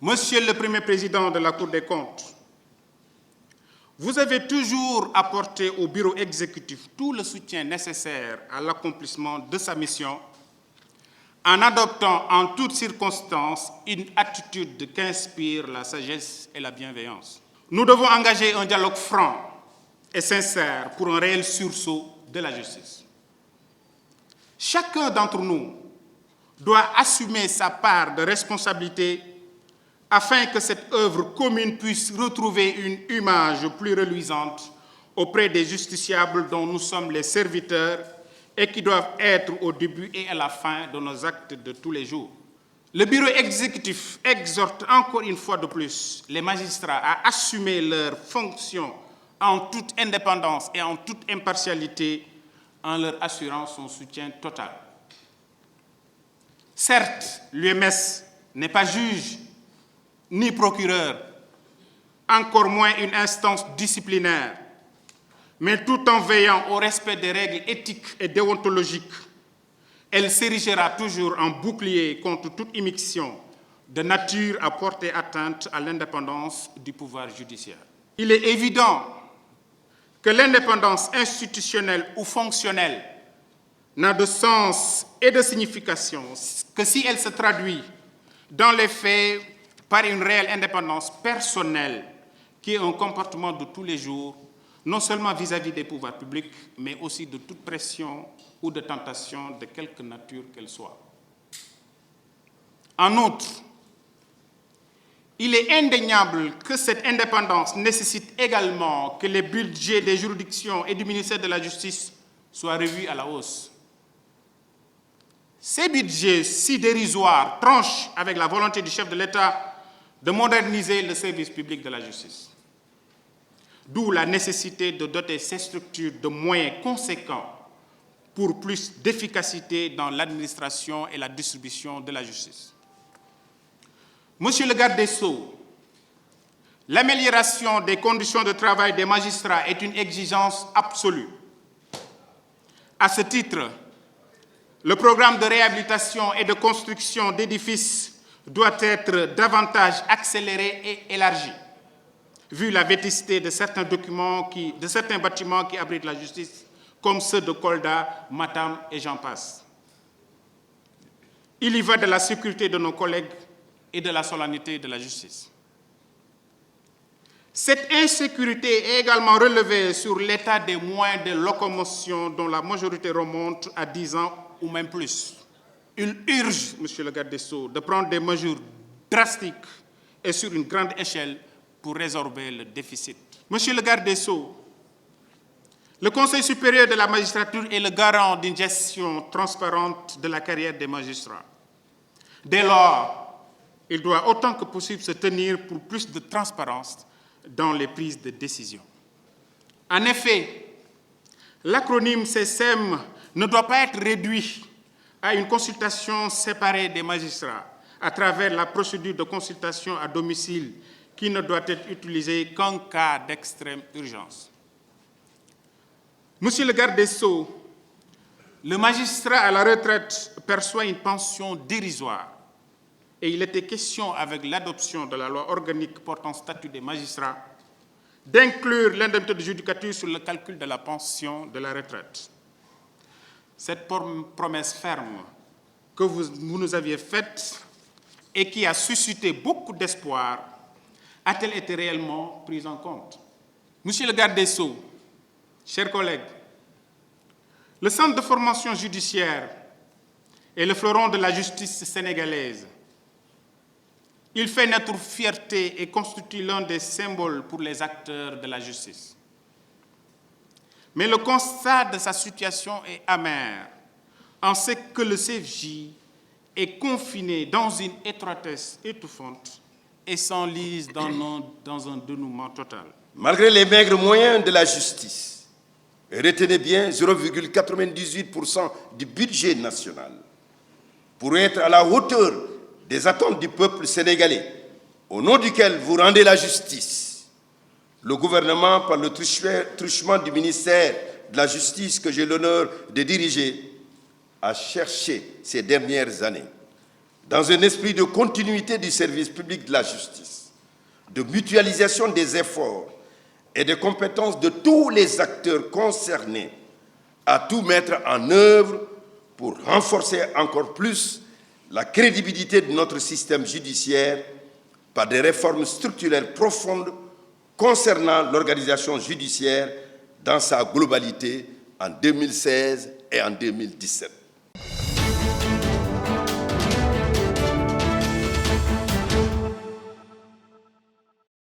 Monsieur le Premier Président de la Cour des comptes, vous avez toujours apporté au bureau exécutif tout le soutien nécessaire à l'accomplissement de sa mission en adoptant en toutes circonstances une attitude qui inspire la sagesse et la bienveillance. Nous devons engager un dialogue franc et sincère pour un réel sursaut de la justice. Chacun d'entre nous doit assumer sa part de responsabilité afin que cette œuvre commune puisse retrouver une image plus reluisante auprès des justiciables dont nous sommes les serviteurs et qui doivent être au début et à la fin de nos actes de tous les jours. Le bureau exécutif exhorte encore une fois de plus les magistrats à assumer leurs fonctions en toute indépendance et en toute impartialité en leur assurant son soutien total. Certes, l'UMS n'est pas juge ni procureur, encore moins une instance disciplinaire, mais tout en veillant au respect des règles éthiques et déontologiques, elle s'érigera toujours en bouclier contre toute immixtion de nature à porter atteinte à l'indépendance du pouvoir judiciaire. Il est évident que l'indépendance institutionnelle ou fonctionnelle n'a de sens et de signification que si elle se traduit dans les faits par une réelle indépendance personnelle qui est un comportement de tous les jours, non seulement vis-à-vis des pouvoirs publics, mais aussi de toute pression ou de tentation de quelque nature qu'elle soit. En outre, il est indéniable que cette indépendance nécessite également que les budgets des juridictions et du ministère de la Justice soient revus à la hausse. Ces budgets si dérisoires tranchent avec la volonté du chef de l'État de moderniser le service public de la justice. D'où la nécessité de doter ces structures de moyens conséquents pour plus d'efficacité dans l'administration et la distribution de la justice. Monsieur le garde des Sceaux, l'amélioration des conditions de travail des magistrats est une exigence absolue. À ce titre, le programme de réhabilitation et de construction d'édifices doit être davantage accéléré et élargi, vu la vétusté de certains bâtiments qui abritent la justice, comme ceux de Kolda, Matam et j'en passe. Il y va de la sécurité de nos collègues et de la solennité de la justice. Cette insécurité est également relevée sur l'état des moyens de locomotion dont la majorité remonte à 10 ans ou même plus. Il urge, Monsieur le garde des Sceaux, de prendre des mesures drastiques et sur une grande échelle pour résorber le déficit. Monsieur le garde des Sceaux, le Conseil supérieur de la magistrature est le garant d'une gestion transparente de la carrière des magistrats. Dès lors, il doit autant que possible se tenir pour plus de transparence dans les prises de décision. En effet, l'acronyme CSM ne doit pas être réduit à une consultation séparée des magistrats à travers la procédure de consultation à domicile qui ne doit être utilisée qu'en cas d'extrême urgence. Monsieur le garde des Sceaux, le magistrat à la retraite perçoit une pension dérisoire et il était question avec l'adoption de la loi organique portant statut des magistrats d'inclure l'indemnité de judicature sur le calcul de la pension de la retraite. Cette promesse ferme que vous nous aviez faite et qui a suscité beaucoup d'espoir, a-t-elle été réellement prise en compte? Monsieur le garde des Sceaux, chers collègues, le Centre de formation judiciaire est le fleuron de la justice sénégalaise. Il fait notre fierté et constitue l'un des symboles pour les acteurs de la justice. Mais le constat de sa situation est amer, en ce que le CFJ est confiné dans une étroitesse étouffante et s'enlise dans un dénouement total. Malgré les maigres moyens de la justice, retenez bien 0,98% du budget national, pour être à la hauteur des attentes du peuple sénégalais, au nom duquel vous rendez la justice. Le gouvernement, par le truchement du ministère de la Justice que j'ai l'honneur de diriger, a cherché ces dernières années dans un esprit de continuité du service public de la justice, de mutualisation des efforts et des compétences de tous les acteurs concernés, à tout mettre en œuvre pour renforcer encore plus la crédibilité de notre système judiciaire par des réformes structurelles profondes concernant l'organisation judiciaire dans sa globalité en 2016 et en 2017.